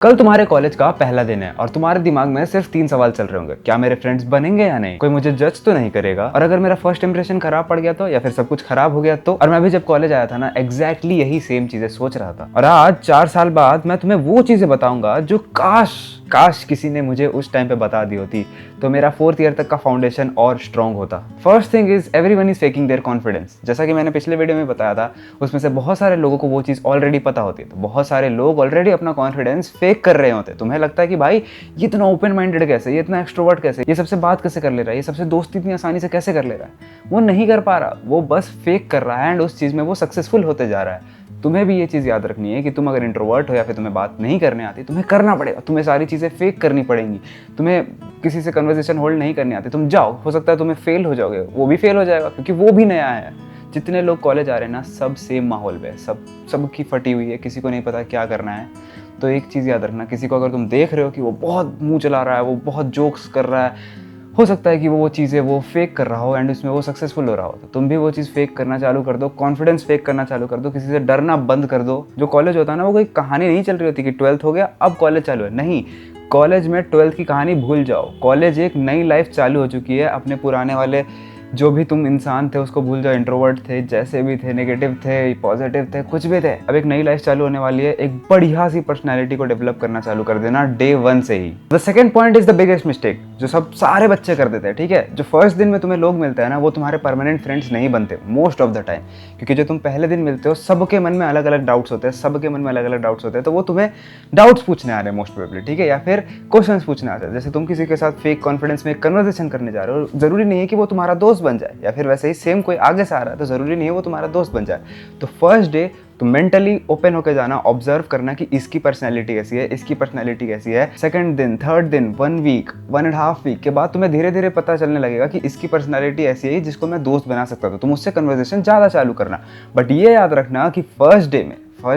कल तुम्हारे कॉलेज का पहला दिन है और तुम्हारे दिमाग में सिर्फ 3 सवाल चल रहे होंगे। क्या मेरे फ्रेंड्स बनेंगे या नहीं, कोई मुझे जज तो नहीं करेगा, और अगर मेरा फर्स्ट इंप्रेशन खराब पड़ गया तो, या फिर सब कुछ खराब हो गया तो। और मैं भी जब कॉलेज आया था ना, एग्जैक्टली यही सेम चीजें सोच रहा था। और आज 4 साल बाद मैं तुम्हें वो चीजें बताऊंगा जो काश किसी ने मुझे उस टाइम पे बता दी होती तो मेरा 4th ईयर तक का फाउंडेशन और स्ट्रॉन्ग होता। First thing is everyone is faking there confidence. जैसा कि मैंने पिछले वीडियो में बताया था, उसमें से बहुत सारे लोगों को वो चीज़ ऑलरेडी पता होती है। तो बहुत सारे लोग ऑलरेडी अपना कॉन्फिडेंस फेक कर रहे होते हैं। तुम्हें लगता है कि भाई ये इतना ओपन माइंडेड कैसे, ये इतना एक्सट्रोवर्ट कैसे, ये सबसे बात कैसे कर ले रहा है, ये सबसे दोस्ती इतनी आसानी से कैसे कर ले रहा है। वो नहीं कर पा रहा, वो बस फेक कर रहा है एंड उस चीज़ में वो सक्सेसफुल होते जा रहा है। तुम्हें भी ये चीज़ याद रखनी है कि तुम अगर इंट्रोवर्ट हो या फिर तुम्हें बात नहीं करने आती, तुम्हें करना पड़ेगा। तुम्हें सारी चीज़ें फेक करनी पड़ेंगी। तुम्हें किसी से कन्वर्सेशन होल्ड नहीं करनी आती, तुम जाओ, हो सकता है तुम्हें फेल हो जाओगे, वो भी फेल हो जाएगा क्योंकि वो भी नया है। जितने लोग कॉलेज आ रहे हैं ना, सब सेम माहौल पे, सबकी फटी हुई है, किसी को नहीं पता क्या करना है। तो एक चीज़ याद रखना, किसी को अगर तुम देख रहे हो कि वो बहुत मुँह चला रहा है, वो बहुत जोक्स कर रहा है, हो सकता है कि वो चीज़ें वो फेक कर रहा हो एंड उसमें वो सक्सेसफुल हो रहा हो, तो तुम भी वो चीज़ फेक करना चालू कर दो। कॉन्फिडेंस फेक करना चालू कर दो, किसी से डरना बंद कर दो। जो कॉलेज होता है ना, वो कोई कहानी नहीं चल रही होती कि 12th हो गया अब कॉलेज चालू है। नहीं, कॉलेज में 12th की कहानी भूल जाओ। कॉलेज एक नई लाइफ चालू हो चुकी है। अपने पुराने वाले जो भी तुम इंसान थे उसको भूल जाओ। इंट्रोवर्ट थे, जैसे भी थे, नेगेटिव थे, पॉजिटिव थे, कुछ भी थे। अब एक नई लाइफ चालू होने वाली है। एक बढ़िया सी पर्सनैलिटी को डेवलप करना चालू कर देना डे 1 से ही। The second point is the biggest mistake, जो सब सारे बच्चे कर देते हैं। ठीक है, जो फर्स्ट दिन में तुम्हें लोग मिलते हैं ना, वो तुम्हारे परमानेंट फ्रेंड्स नहीं बनते मोस्ट ऑफ द टाइम। क्योंकि जो तुम पहले दिन मिलते हो, सबके मन में अलग अलग डाउट्स होते हैं, सबके मन में अलग अलग डाउट्स होते हैं। तो वो तुम्हें डाउट्स पूछने आ रहे हैं मोस्ट प्रोबेबली, ठीक है, या फिर क्वेश्चंस पूछने आ रहे हैं। जैसे तुम किसी के साथ फेक कॉन्फिडेंस में कन्वर्सेशन करने जा रहे हो, जरूरी नहीं है कि वो तुम्हारा दोस्त बन जाए, या फिर वैसे ही सेम कोई आगे से आ रहा है तो जरूरी नहीं है वो तुम्हारा दोस्त बन जाए। तो फर्स्ट डे तुम मेंटली ओपन होकर जाना, ऑब्जर्व करना कि इसकी पर्सनैलिटी कैसी है, इसकी पर्सनैलिटी कैसी है। सेकंड दिन, थर्ड दिन, 1 वीक, 1.5 वीक के बाद तुम्हें धीरे धीरे पता चलने लगेगा कि इसकी पर्सनैलिटी ऐसी है जिसको मैं दोस्त बना सकता था। तुम उससे कन्वर्सेशन ज़्यादा चालू करना। बट ये याद रखना कि फर्स्ट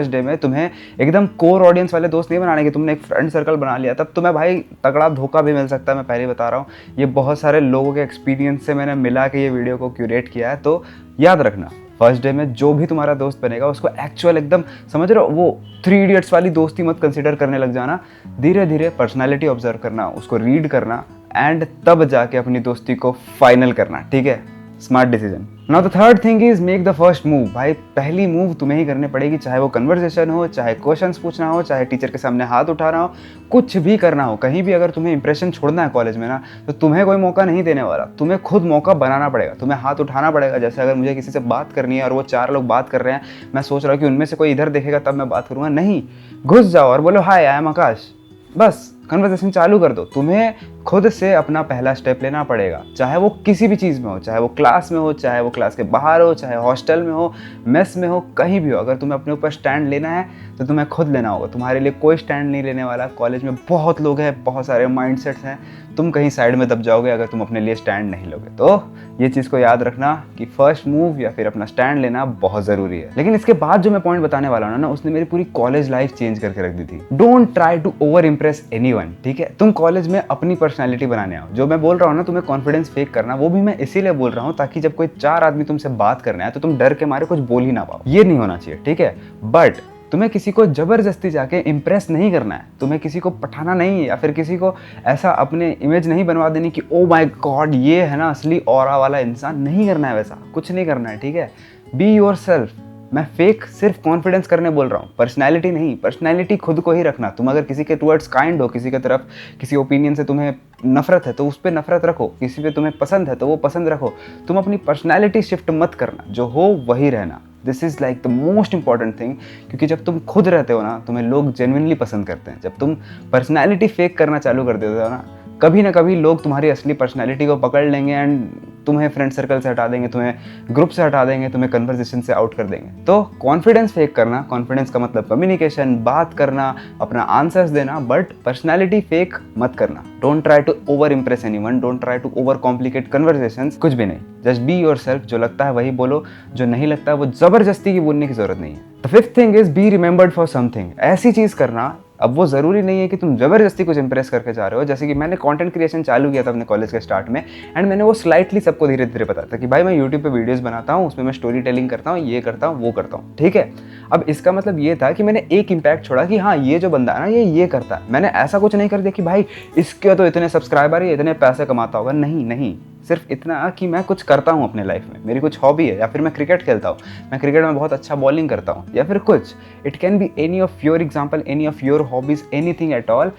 डे में तुम्हें एकदम कोर ऑडियंस वाले दोस्त नहीं बनाने के। तुमने एक फ्रेंड सर्कल बना लिया, तब तुम्हें भाई तगड़ा धोखा भी मिल सकता है। मैं पहले बता रहा हूँ, ये बहुत सारे लोगों के एक्सपीरियंस से मैंने मिला के ये वीडियो को क्यूरेट किया है। तो याद रखना, फर्स्ट डे में जो भी तुम्हारा दोस्त बनेगा उसको एक्चुअल एकदम, समझ रहे हो, वो 3 इडियट्स वाली दोस्ती मत कंसिडर करने लग जाना। धीरे धीरे पर्सनैलिटी ऑब्जर्व करना, उसको रीड करना एंड तब जाके अपनी दोस्ती को फाइनल करना। ठीक है, smart decision. Now the third thing is make the first move. भाई पहली मूव तुम्हें ही करनी पड़ेगी, चाहे वो कन्वर्सेशन हो, चाहे क्वेश्चंस पूछना हो, चाहे टीचर के सामने हाथ उठाना हो, कुछ भी करना हो। कहीं भी अगर तुम्हें इंप्रेशन छोड़ना है कॉलेज में ना, तो तुम्हें कोई मौका नहीं देने वाला, तुम्हें खुद मौका बनाना पड़ेगा, तुम्हें हाथ उठाना पड़ेगा। जैसे अगर मुझे किसी से बात करनी है और वो 4 लोग बात कर रहे हैं, मैं सोच रहा हूँ कि उनमें से कोई इधर देखेगा तब मैं बात करूँगा, नहीं, घुस जाओ और बोलो हाय आई एम आकाश, बस कन्वर्सेशन चालू कर दो। तुम्हें खुद से अपना पहला स्टेप लेना पड़ेगा, चाहे वो किसी भी चीज़ में हो, चाहे वो क्लास में हो, चाहे वो क्लास के बाहर हो, चाहे हॉस्टल में हो, मेस में हो, कहीं भी हो। अगर तुम्हें अपने ऊपर स्टैंड लेना है तो तुम्हें खुद लेना होगा। तुम्हारे लिए कोई स्टैंड नहीं लेने वाला। कॉलेज में बहुत लोग हैं, बहुत सारे माइंडसेट्स हैं, तुम कहीं साइड में दब जाओगे अगर तुम अपने लिए स्टैंड नहीं लोगे। तो ये चीज़ को याद रखना कि फर्स्ट मूव या फिर अपना स्टैंड लेना बहुत ज़रूरी है। लेकिन इसके बाद जो मैं पॉइंट बताने वाला हूँ ना, उसने मेरी पूरी कॉलेज लाइफ चेंज करके रख दी थी। Don't try to over impress anyone. ठीक है, तुम कॉलेज में अपनी पर्सनैलिटी बनाने आओ। जो मैं बोल रहा हूँ ना, तुम्हें कॉन्फिडेंस फेक करना, वो भी मैं इसीलिए बोल रहा हूँ ताकि जब कोई 4 आदमी तुमसे बात करने आए तो तुम डर के मारे कुछ बोल ही ना पाओ। ये नहीं होना चाहिए, ठीक है। बट तुम्हें किसी को जबरदस्ती जाके इंप्रेस नहीं करना है, तुम्हें किसी को पठाना नहीं है, या फिर किसी को ऐसा अपने इमेज नहीं बनवा देनी कि ओ माय गॉड ये है ना असली ऑरा वाला इंसान। नहीं करना है, वैसा कुछ नहीं करना है, ठीक है। Be yourself. मैं फेक सिर्फ कॉन्फिडेंस करने बोल रहा हूँ, पर्सनैलिटी नहीं। पर्सनैलिटी खुद को ही रखना। तुम अगर किसी के टुवर्ड्स काइंड हो, किसी के तरफ किसी ओपिनियन से तुम्हें नफरत है तो उस पर नफरत रखो, किसी पे तुम्हें पसंद है तो वो पसंद रखो। तुम अपनी पर्सनैलिटी शिफ्ट मत करना, जो हो वही रहना। This is like the most important thing, क्योंकि जब तुम खुद रहते हो ना, तुम्हें लोग जेन्युइनली पसंद करते हैं। जब तुम पर्सनैलिटी फेक करना चालू कर देते हो ना कभी लोग तुम्हारी असली पर्सनैलिटी को पकड़ लेंगे एंड तुम्हें फ्रेंड सर्कल से हटा देंगे, तुम्हें ग्रुप से हटा देंगे, तुम्हें कन्वर्सेशन से आउट कर देंगे। तो कॉन्फिडेंस फेक करना, कॉन्फिडेंस का मतलब कम्युनिकेशन, बात करना, अपना आंसर्स देना, बट पर्सनैलिटी फेक मत करना। Don't try to over impress anyone, don't try to over complicate conversations, कुछ भी नहीं। Just be yourself. जो लगता है वही बोलो, जो नहीं लगता है वो जबरदस्ती की बोलने की जरूरत नहीं है। The fifth thing is be remembered for something. ऐसी चीज करना, अब वो ज़रूरी नहीं है कि तुम ज़बरदस्ती कुछ इंप्रेस करके जा रहे हो। जैसे कि मैंने कंटेंट क्रिएशन चालू किया था अपने कॉलेज के स्टार्ट में, एंड मैंने वो स्लाइटली सबको धीरे धीरे बताया था कि भाई मैं यूट्यूब पे वीडियोस बनाता हूँ, उसमें मैं स्टोरी टेलिंग करता हूँ, ये करता हूँ, वो करता हूँ, ठीक है। अब इसका मतलब ये था कि मैंने एक इम्पैक्ट छोड़ा कि हाँ ये जो बंदा है ना ये करता है। मैंने ऐसा कुछ नहीं कर दिया कि भाई इसके तो इतने सब्सक्राइबर है, इतने पैसे कमाता होगा, नहीं नहीं, सिर्फ इतना कि मैं कुछ करता हूँ अपने लाइफ में, मेरी कुछ हॉबी है, या फिर मैं क्रिकेट खेलता हूँ, मैं क्रिकेट में बहुत अच्छा बॉलिंग करता हूँ, या फिर कुछ, it can be any of your example, any of your hobbies, anything at all,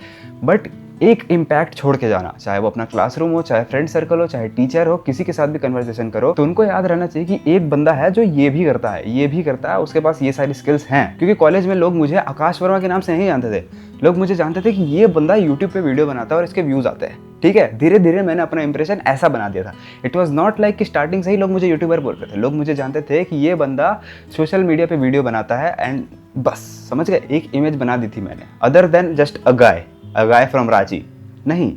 but एक इम्पैक्ट छोड़ के जाना, चाहे वो अपना क्लासरूम हो, चाहे फ्रेंड सर्कल हो, चाहे टीचर हो, किसी के साथ भी कन्वर्सेशन करो, तो उनको याद रहना चाहिए कि एक बंदा है जो ये भी करता है, ये भी करता है, उसके पास ये सारी स्किल्स हैं। क्योंकि कॉलेज में लोग मुझे आकाश वर्मा के नाम से नहीं जानते थे, लोग मुझे जानते थे कि ये बंदा यूट्यूब पे वीडियो बनाता है और इसके व्यूज आते हैं। ठीक है, धीरे धीरे मैंने अपना इंप्रेशन ऐसा बना दिया था। इट वॉज नॉट लाइक कि स्टार्टिंग से ही लोग मुझे यूट्यूबर बोल रहे थे, लोग मुझे जानते थे कि ये बंदा सोशल मीडिया पे वीडियो बनाता है, एंड बस समझ गए, एक इमेज बना दी थी मैंने, other than just a guy from Ranchi नहीं,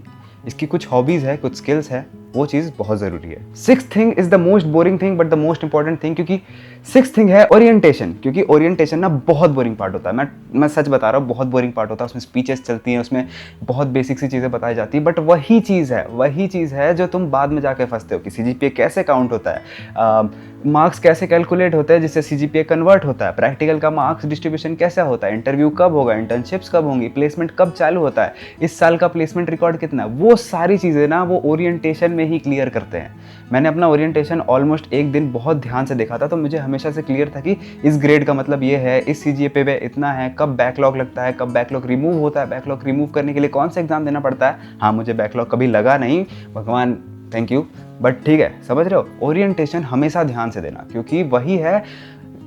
इसकी कुछ हॉबीज है, कुछ स्किल्स है, वो चीज़ बहुत ज़रूरी है। Sixth thing is the most boring thing but the most important thing, क्योंकि सिक्स्थ थिंग है ओरिएंटेशन। क्योंकि ओरिएंटेशन ना बहुत बोरिंग पार्ट होता है, मैं सच बता रहा हूँ, बहुत बोरिंग पार्ट होता है। उसमें स्पीचेस चलती हैं, उसमें बहुत बेसिक सी चीज़ें बताई जाती है, बट वही चीज़ है जो तुम बाद में जाके फंसते हो कि सीजीपीए कैसे काउंट होता है, मार्क्स कैसे कैलकुलेट होते हैं जिससे सीजीपीए कन्वर्ट होता है, प्रैक्टिकल का मार्क्स डिस्ट्रीब्यूशन कैसा होता है, इंटरव्यू कब होगा, इंटर्नशिप्स कब होंगी, प्लेसमेंट कब चालू होता है, इस साल का प्लेसमेंट रिकॉर्ड कितना, वो सारी चीज़ें ना वो ओरिएंटेशन में ही क्लियर करते हैं। मैंने अपना ओरिएंटेशन ऑलमोस्ट एक दिन बहुत ध्यान से देखा था, तो मुझे हमेशा से क्लियर था कि इस ग्रेड का मतलब ये है, इस सीजीपीए पे इतना है, कब बैकलॉग लगता है, कब बैकलॉग रिमूव होता है, बैकलॉग रिमूव करने के लिए कौन सा एग्जाम देना पड़ता है। हाँ, मुझे बैकलॉग कभी लगा नहीं, भगवान थैंक यू, बट ठीक है, समझ रहे हो, ओरिएंटेशन हमेशा ध्यान से देना, क्योंकि वही है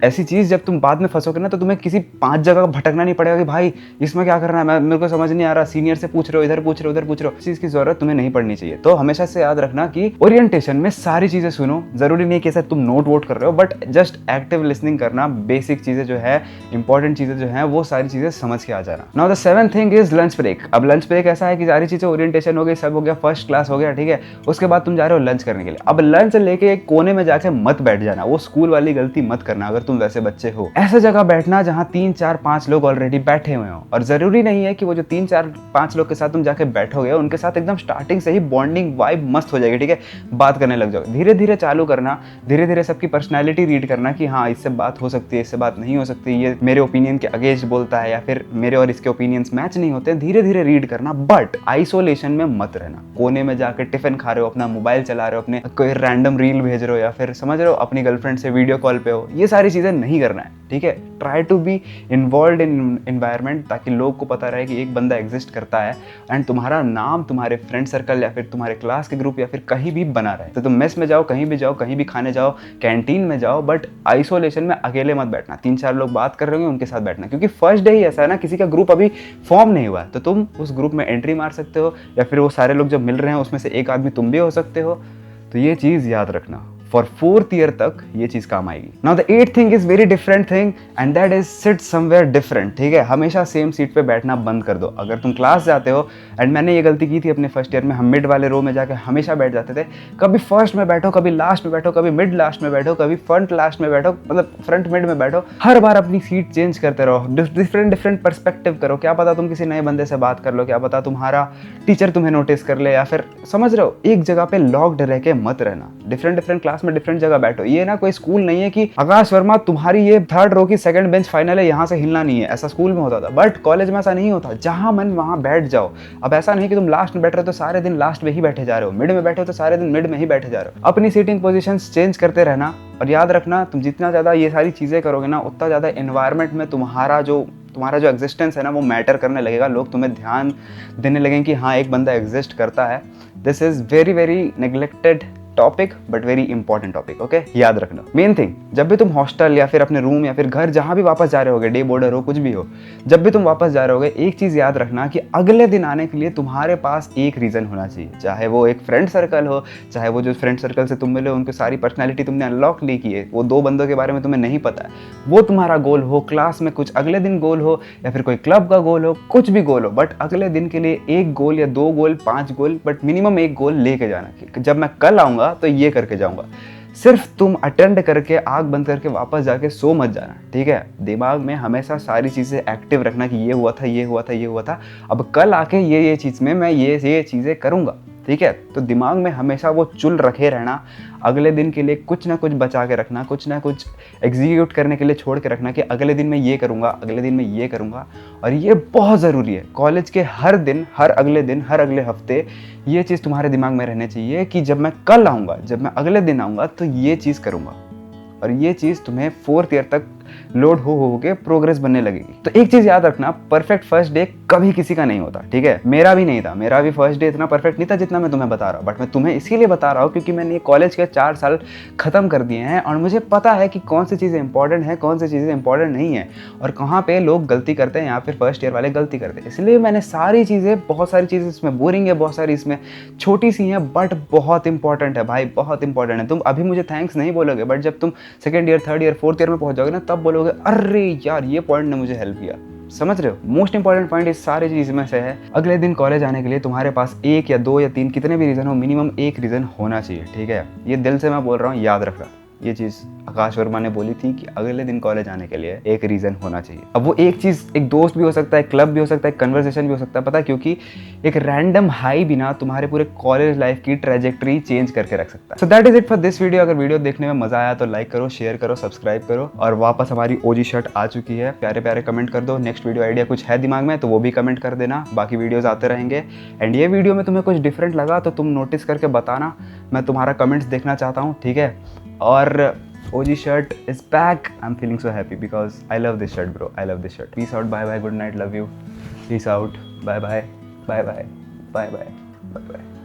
ऐसी चीज़, जब तुम बाद में फंसोगे ना तो तुम्हें किसी 5 जगह भटकना नहीं पड़ेगा कि भाई इसमें क्या करना है, मेरे को समझ नहीं आ रहा, सीनियर से पूछ रहे हो, इधर पूछ रहे हो, उधर पूछ रहे हो, इस चीज़ की जरूरत तुम्हें नहीं पड़नी चाहिए। तो हमेशा से याद रखना कि ओरिएंटेशन में सारी चीज़ें सुनो, जरूरी नहीं कि ऐसा तुम नोट वोट कर रहे हो, बट जस्ट एक्टिव लिसनिंग करना, बेसिक चीज़ें जो है, इंपॉर्टेंट चीज़ें जो है, वो सारी चीज़ें समझ के आ जाना। Now the seventh thing is lunch break. अब लंच ब्रेक ऐसा है कि सारी चीज़ें ओरिएंटेशन हो गई, सब हो गया, फर्स्ट क्लास हो गया, ठीक है, उसके बाद तुम जा रहे हो लंच करने के लिए। अब लंच लेके एक कोने में जाके मत बैठ जाना, वो स्कूल वाली गलती मत करना अगर तुम वैसे बच्चे हो। ऐसा जगह बैठना जहां 3 4 5 लोग ऑलरेडी बैठे हुए हो, और जरूरी नहीं है कि वो जो 3 4 5 लोग के साथ तुम जाके बैठोगे उनके साथ एकदम स्टार्टिंग से ही बॉन्डिंग वाइब मस्त हो जाएगी, ठीक है, बात करने लग जाओगे। धीरे धीरे चालू करना, धीरे धीरे सबकी पर्सनैलिटी रीड करना कि हाँ इससे बात हो सकती है, इससे बात नहीं हो सकती, ये मेरे ओपिनियन के अगेंस्ट बोलता है, या फिर मेरे और इसके ओपिनियंस मैच नहीं होते हैं, धीरे धीरे रीड करना, बट आइसोलेशन में मत रहना। कोने में जाकर टिफिन खा रहे हो, अपना मोबाइल चला रहे हो, अपने कोई रैंडम रील भेज रहे हो, या फिर समझ रहे हो अपनी गर्लफ्रेंड से वीडियो कॉल पे हो, ये सारी चीजें नहीं करना है, ठीक है। Try to be involve in environment, ताकि लोग को पता रहे कि एक बंदा एग्जिस्ट करता है, एंड तुम्हारा नाम तुम्हारे फ्रेंड सर्कल या फिर तुम्हारे क्लास के ग्रुप या फिर कहीं भी बना रहे। तो तुम मेस में जाओ, कहीं भी खाने जाओ, कैंटीन में जाओ, बट आइसोलेशन में अकेले मत बैठना। 3 4 लोग बात कर रहे होंगे, उनके साथ बैठना, क्योंकि फर्स्ट डे ही ऐसा है ना, किसी का ग्रुप अभी फॉर्म नहीं हुआ है, तो तुम उस ग्रुप में एंट्री मार सकते हो, या फिर वो सारे लोग जब मिल रहे हैं उसमें से एक आदमी तुम भी हो सकते हो। तो ये चीज़ याद रखना, फॉर 4th ईयर तक ये चीज काम आएगी। Now the 8th thing is very different thing, and that is sit somewhere different, ठीक है। हमेशा सेम सीट पे बैठना बंद कर दो। अगर तुम क्लास जाते हो, एंड मैंने ये गलती की थी अपने फर्स्ट ईयर में, हम मिड वाले रो में जाके हमेशा बैठ जाते थे, कभी फर्स्ट में बैठो, कभी लास्ट में बैठो, कभी मिड लास्ट में बैठो, कभी फ्रंट लास्ट में बैठो, मतलब फ्रंट मिड में बैठो, हर बार अपनी सीट चेंज करते रहो, डिफरेंट पर्सपेक्टिव करो, क्या पता तुम किसी नए बंदे से बात कर लो, क्या पता तुम्हारा टीचर तुम्हें नोटिस कर ले, या फिर समझ रहे हो, एक जगह पे लॉक्ड रह के मत रहना। डिफरेंट क्लास में डिफरेंट जगह बैठो। ये ना कोई स्कूल नहीं है कि आकाश वर्मा तुम्हारी ये 3rd रो की 2nd बेंच फाइनल है, यहाँ से हिलना नहीं है, ऐसा स्कूल में होता था, बट कॉलेज में ऐसा नहीं होता, जहां मन वहां बैठ जाओ। अब ऐसा नहीं कि तुम लास्ट में बैठ रहे हो तो सारे दिन लास्ट में ही बैठे जा रहे हो, मिड में बैठे हो तो सारे दिन मिड में ही बैठे जा रहे हो। अपनी सीटिंग पोजीशंस चेंज करते रहना, और याद रखना तुम जितना ज्यादा ये सारी चीजें करोगे ना, उतना ज्यादा एनवायरनमेंट में तुम्हारा जो एग्जिस्टेंस है ना, वो मैटर करने लगेगा। लोग तुम्हें ध्यान देने लगेंगे कि हाँ एक बंदा एग्जिस्ट करता है। This is very very neglected topic, but very important topic, okay, याद रखना। मेन थिंग, जब भी तुम हॉस्टल या फिर अपने रूम या फिर घर जहां भी वापस जा रहे होगे, डे बोर्डर हो, कुछ भी हो, जब भी तुम वापस जा रहे होगे, एक चीज याद रखना कि अगले दिन आने के लिए तुम्हारे पास एक रीजन होना चाहिए। चाहे वो एक फ्रेंड सर्कल हो, चाहे वो जो फ्रेंड सर्कल से तुम मिले उनकी सारी पर्सनैलिटी तुमने अनलॉक नहीं की है, वो 2 बंदों के बारे में तुम्हें नहीं पता है, वो तुम्हारा गोल हो, क्लास में कुछ अगले दिन गोल हो, या फिर कोई क्लब का गोल हो, कुछ भी गोल हो, बट अगले दिन के लिए एक गोल या 2 गोल, 5 गोल, बट मिनिमम एक गोल लेके जाना कि जब मैं कल आऊंगा तो ये करके जाऊंगा। सिर्फ तुम अटेंड करके आंख बंद करके वापस जाके सो मत जाना, ठीक है। दिमाग में हमेशा सारी चीजें एक्टिव रखना कि ये हुआ था, ये हुआ था, ये हुआ था, अब कल आके ये चीज में मैं ये चीजें करूंगा, ठीक है। तो दिमाग में हमेशा वो चुल रखे रहना, अगले दिन के लिए कुछ ना कुछ बचा के रखना, कुछ ना कुछ एग्जीक्यूट करने के लिए छोड़ के रखना कि अगले दिन मैं ये करूँगा, अगले दिन मैं ये करूँगा। और ये बहुत ज़रूरी है। कॉलेज के हर दिन, हर अगले हफ्ते ये चीज़ तुम्हारे दिमाग में रहनी चाहिए कि जब मैं कल आऊँगा, जब मैं अगले दिन आऊँगा तो ये चीज़ करूँगा। और ये चीज़ तुम्हें 4th ईयर तक लोड हो के प्रोग्रेस बनने लगेगी। तो एक चीज़ याद रखना, परफेक्ट फर्स्ट डे कभी किसी का नहीं होता, ठीक है। मेरा भी नहीं था, मेरा भी फर्स्ट डे इतना परफेक्ट नहीं था जितना मैं तुम्हें बता रहा हूँ। बट मैं तुम्हें इसीलिए बता रहा हूँ क्योंकि मैंने ये कॉलेज के 4 साल खत्म कर दिए हैं और मुझे पता है कि कौन सी चीज़ें इंपॉर्टेंट है, कौन सी चीज़ें इंपॉर्टेंट नहीं है और कहाँ पे लोग गलती करते हैं या फिर फर्स्ट ईयर वाले गलती करते हैं। इसलिए मैंने सारी चीज़ें, बहुत सारी चीज़ें इसमें बोरिंग है, बहुत सारी इसमें छोटी सी हैं, बट बहुत इंपॉर्टेंट है भाई, बहुत इंपॉर्टेंट है। तुम अभी मुझे थैंक्स नहीं बोलोगे, बट जब तुम 2nd year, 3rd year, 4th year में पहुंच जाओगे ना, तब बोलोगे अरे यार ये पॉइंट ने मुझे हेल्प किया। समझ रहे हो? मोस्ट इंपॉर्टेंट पॉइंट इस सारी चीज में से है, अगले दिन कॉलेज आने के लिए तुम्हारे पास 1 या 2 या 3 कितने भी रीजन हो, मिनिमम एक रीजन होना चाहिए, ठीक है। ये दिल से मैं बोल रहा हूँ, याद रखना। ये चीज़ आकाश वर्मा ने बोली थी कि अगले दिन कॉलेज आने के लिए एक रीज़न होना चाहिए। अब वो एक चीज़, एक दोस्त भी हो सकता है, क्लब भी हो सकता है, कन्वर्सेशन भी हो सकता है, पता है, क्योंकि एक रैंडम हाई भी ना तुम्हारे पूरे कॉलेज लाइफ की ट्रेजेक्ट्री चेंज करके रख सकता है। So that is it for this video. अगर वीडियो देखने में मजा आया तो लाइक करो, शेयर करो, सब्सक्राइब करो। और वापस हमारी ओजी शर्ट आ चुकी है, प्यारे प्यारे कमेंट कर दो। नेक्स्ट वीडियो आइडिया कुछ है दिमाग में तो वो भी कमेंट कर देना, बाकी वीडियोज आते रहेंगे। एंड ये वीडियो में तुम्हें कुछ डिफरेंट लगा तो तुम नोटिस करके बताना, मैं तुम्हारा कमेंट्स देखना चाहता हूँ, ठीक है। और OG shirt is back. I'm feeling so happy because I love this shirt, bro. I love this shirt. Peace out. Bye bye. Good night. Love you. Peace out. Bye bye. Bye bye. Bye bye. Bye bye.